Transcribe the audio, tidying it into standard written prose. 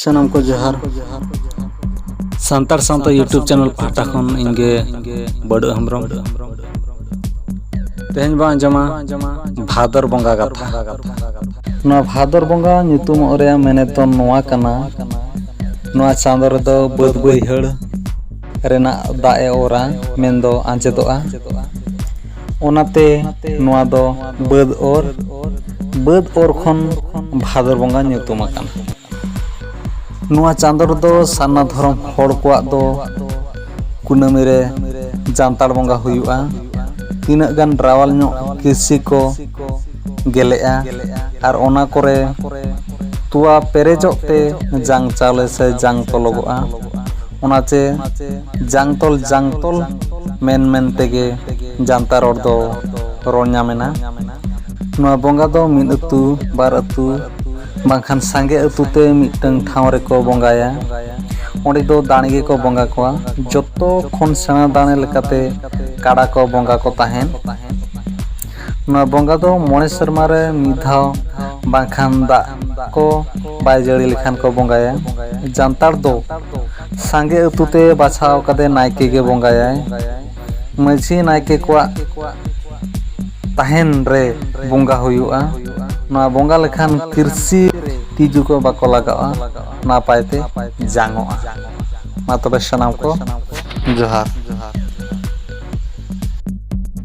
सनम को जोहार सांतार सावता YouTube channel पाटा खन इंगे बड़ हमरम तेहन बा जमा भादर बंगा कथा ना भादर बंगा ᱧᱩᱛᱩᱢ रे मेने तो नोआ कना नोआ चांदो रे दो बद बैहड़ रेना दा ए ओरा मेन दो आंचेदोआ ओनाते नोआ दो बद और खन भादर बंगा ᱧᱩᱛᱩᱢ आकाना नोआ चांदो रे दो साना धरम हड़ कोआ दो कुनामी रे जानतार बंगा हुयुआ तीना गान रावाल ᱧᱚᱜ किसी को गेलेआ आर ओना करे तुआ पेरेजों पे जांग चाले से जांग तोलगोआ ओनाचे जांग तोल मेन तेगे जानता रोड दो रोन्या मेना नोआ बंगा दो मिन अतु बार अतु बांखान सांगे अतुते मिटंग ठाव रे को बंगाया ओंडे दो दाणगे को बंगा कोआ जतो खन सेना दाणे लेकाते काड़ा को बंगा को ताहेन नोआ बंगा दो मोणे शर्मा रे मिधाव बांखान दा को बाय जड़ी लेखान को बंगाया जानतार दो सांगे अतुते बाछाव कदे नायके के बंगाया माझी नायके कोआ ताहेन रे बंगा हुयुआ नोआ बंगा लेखान किरसी तीजु को बाको लगाआ नापायते जांगोआ मा तबे सनाम को जोहार।